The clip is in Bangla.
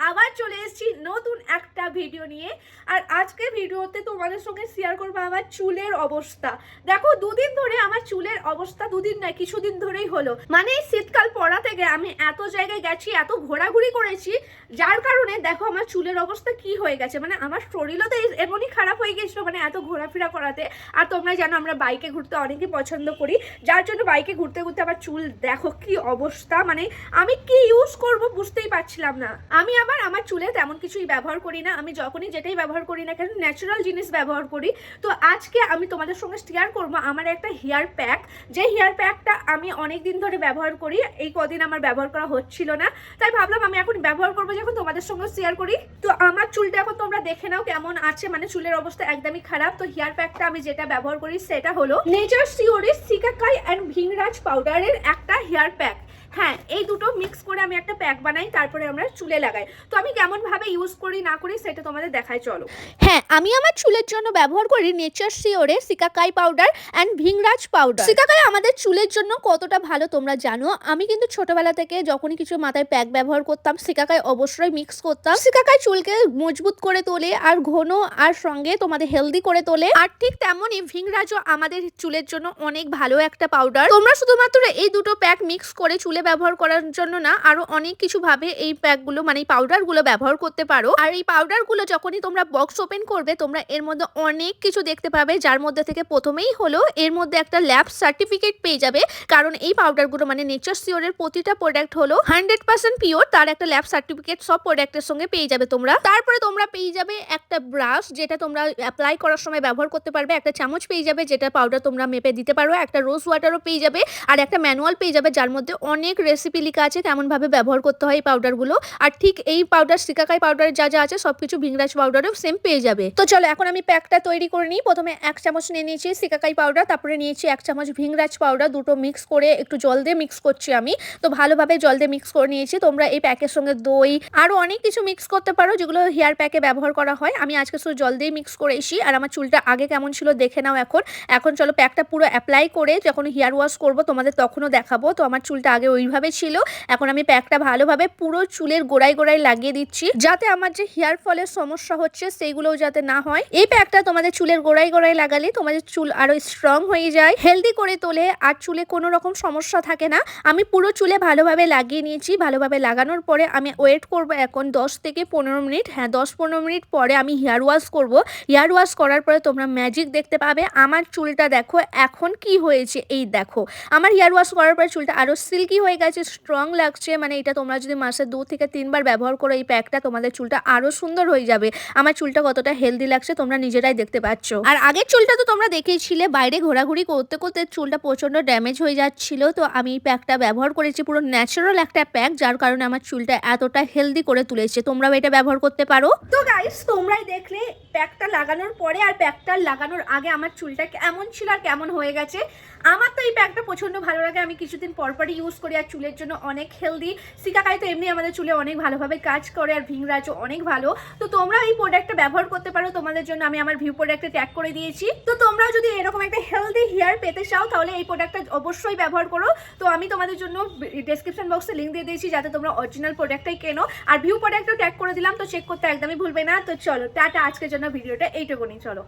আবার চলে এসেছি নতুন একটা ভিডিও নিয়ে। আর আজকে ভিডিওতে তোমাদের সঙ্গে শেয়ার করবো আমার চুলের অবস্থা। দেখো দুদিন ধরে আমার চুলের অবস্থা, দুদিন নয় কিছুদিন ধরেই হলো, মানে শীতকাল পড়া থেকে আমি এত জায়গায় গেছি, এত ঘোরাঘুরি করেছি, যার কারণে দেখো আমার চুলের অবস্থা কি হয়ে গেছে। মানে আমার শরীরও তো এমনই খারাপ হয়ে গেছিলো, মানে এত ঘোরাফেরা করাতে। আর তোমরা জানো আমরা বাইকে ঘুরতে অনেকই পছন্দ করি, যার জন্য বাইকে ঘুরতে ঘুরতে আমার চুল দেখো কি অবস্থা। মানে আমি কি ইউজ করব বুঝতেই পারছিলাম না। আমি আবার আমার চুলে তেমন কিছুই ব্যবহার করি না, আমি যখনই যেটাই ব্যবহার করি না কেন ন্যাচারাল জিনিস ব্যবহার করি। তো আজকে আমি তোমাদের সঙ্গে শেয়ার করবো আমার একটা হেয়ার প্যাক, যে হেয়ার প্যাকটা আমি অনেক দিন ধরে ব্যবহার করি, এই কদিন আমার ব্যবহার করা হচ্ছিল না, তাই ভাবলাম আমি এখন ব্যবহার করবো যখন তোমাদের সঙ্গে শেয়ার করি। তো আমার চুলটা এখন তোমরা দেখে নাও কেমন আছে, মানে চুলের অবস্থা একদমই খারাপ। তো হেয়ার প্যাকটা আমি যেটা ব্যবহার করি সেটা হলো নেচার সিওরের সিকাকাই অ্যান্ড ভিংরাজ পাউডারের একটা হেয়ার প্যাক। হ্যাঁ, এই দুটো মিক্স করে আমি একটা প্যাক বানাই, তারপরে আমরা চুলে লাগাই। তো আমি কেমন ভাবে ইউজ করি না করি সেটা তোমাদের দেখাই, চলো। হ্যাঁ, আমি আমার চুলের জন্য ব্যবহার করি nature সিওরের সিকাকাই powder and bhringraj powder. সিকাকাই আমাদের চুলের জন্য কতটা ভালো তোমরা জানো। আমি কিন্তু ছোটবেলা থেকে যখনই কিছু মাথায় প্যাক ব্যবহার করতাম সিকাকাই অবশ্যই মিক্স করতাম। সিকাকাই চুলকে মজবুত করে তোলে আর ঘন আর সঙ্গে তোমাদের হেলদি করে তোলে। আর ঠিক তেমনই ভিংরাজও আমাদের চুলের জন্য অনেক ভালো একটা পাউডার। তোমরা শুধুমাত্র এই দুটো প্যাক মিক্স করে চুলে ব্যবহার করার জন্য না, আরো অনেক কিছু ভাবে এই প্যাকগুলো মানে এই পাউডারগুলো ব্যবহার করতে পারো। আর এই পাউডারগুলো যখনই তোমরা বক্স ওপেন করবে তোমরা এর মধ্যে অনেক কিছু দেখতে পাবে, যার মধ্যে থেকে প্রথমেই হলো এর মধ্যে একটা ল্যাব সার্টিফিকেট পেয়ে যাবে, কারণ এই পাউডারগুলো মানে নেচার সিওরের প্রতিটা প্রোডাক্ট হলো 100% পিওর, তার একটা ল্যাব সার্টিফিকেট সব প্রোডাক্টের সঙ্গে পেয়ে যাবে তোমরা। তারপরে তোমরা পেয়ে যাবে একটা ব্রাশ, যেটা তোমরা অ্যাপ্লাই করার সময় ব্যবহার করতে পারবে, একটা চামচ পেয়ে যাবে যেটা পাউডার তোমরা মেপে দিতে পারো, একটা রোজ ওয়াটারও পেয়ে যাবে, আর একটা ম্যানুয়াল পেয়ে যাবে যার মধ্যে অনেক রেসিপি লেখা আছে কেমন ভাবে ব্যবহার করতে হয় এই পাউডারগুলো। আর ঠিক এই পাউডার সিকাকাই পাউডার যা যা আছে সবকিছু ভিংরাজ পাউডারও সেম পেয়ে যাবে। তো চলো এখন আমি প্যাকটা তৈরি করে নিই। প্রথমে 1 চামচ নিয়ে নিয়েছি সিকাকাই পাউডার, তারপরে নিয়েছি 1 চামচ ভিংরাজ পাউডার, দুটো মিক্স করে একটু জল দিয়ে মিক্স করছি আমি। তো ভালোভাবে জল দিয়ে মিক্স করে নিয়েছি। তোমরা এই প্যাকের সঙ্গে দই আরো অনেক কিছু মিক্স করতে পারো যেগুলো হেয়ার প্যাকে ব্যবহার করা হয়। আমি আজকে শুধু জল দিয়ে মিক্স করেছি। আর আমার চুলটা আগে কেমন ছিল দেখে নাও এখন চলো প্যাকটা পুরো অ্যাপ্লাই করে যখন হেয়ার ওয়াশ করব তোমাদের তখনও দেখাবো। তো আমার চুলটা আগে ওইভাবে ছিল, এখন আমি প্যাকটা ভালোভাবে পুরো চুলের গোড়ায় গোড়ায় লাগিয়ে দিচ্ছি, যাতে আমার যে হেয়ার ফলের সমস্যা হচ্ছে সেইগুলোও যাতে না হয়। এই প্যাকটা তোমাদের চুলের গোড়ায় গোড়ায় লাগালে তোমাদের চুল আরো স্ট্রং হয়ে যায়, হেলদি করে তোলে, আর চুলে কোনো রকম সমস্যা থাকে না। আমি পুরো চুলে ভালোভাবে লাগিয়ে নিয়েছি। ভালোভাবে লাগানোর পরে আমি ওয়েট করব এখন 10 থেকে 15 মিনিট। হ্যাঁ, 10-15 মিনিট পরে আমি হেয়ার ওয়াশ করব। হেয়ার ওয়াশ করার পরে তোমরা ম্যাজিক দেখতে পাবে। আমার চুলটা দেখো এখন কি হয়েছে, এই দেখো আমার হেয়ার ওয়াশ করার পরে চুলটা আরো সিল্কি হয়ে গেছে, স্ট্রং লাগছে। মানে এটা তোমরা যদি মাসে 2 থেকে 3 বার ব্যবহার করো এই প্যাকটা, তোমাদের চুলটা আরো সুন্দর হয়ে যাবে। আমার চুলটা কতটা হেলদি লাগছে তোমরা নিজেরাই দেখতে পাচ্ছ। আর আগের চুলটা তো তোমরা দেখেইছিলে, বাইরে ঘোরাঘুরি করতে করতে চুলটা প্রচন্ড ড্যামেজ হয়ে যাচ্ছিল। তো আমি এই প্যাকটা ব্যবহার করেছি, পুরো ন্যাচারাল একটা প্যাক, যার কারণে আমার চুলটা এতটা হেলদি করে তুলেছে। তোমরাও এটা ব্যবহার করতে পারো। তো গাইস তোমরাই দেখলে প্যাকটা লাগানোর পরে আর প্যাকটা লাগানোর আগে আমার চুলটা কেমন ছিল আর কেমন হয়ে গেছে। আমার তো এই প্যাকটা প্রচন্ড ভালো লাগে, আমি কিছুদিন পরপরই ইউজ করি, আর চুলের জন্য অনেক হেলদি। সিকাকাই তো এমনি আমাদের চুলে অনেক ভালোভাবে কাজ করে, আর ভিংরাজও অনেক ভালো। তো তোমরা এই প্রোডাক্টটা ব্যবহার করতে পারো, তোমাদের জন্য আমি আমার ভিউ প্রোডাক্টে ট্যাগ করে দিয়েছি। তো তোমরাও যদি এরকম একটা হেলদি হেয়ার পেতে চাও তাহলে এই প্রোডাক্টটা অবশ্যই ব্যবহার করো। তো আমি তোমাদের জন্য ডেসক্রিপশন বক্সে লিঙ্ক দিয়ে দিয়েছি যাতে তোমরা অরিজিনাল প্রোডাক্টটাই কেনো, আর ভিউ প্রোডাক্টও ট্যাগ করে দিলাম, তো চেক করতে একদমই ভুলবে না। তো চলো টাটা, আজকের জন্য ভিডিওটা এইটুকুনি, চলো।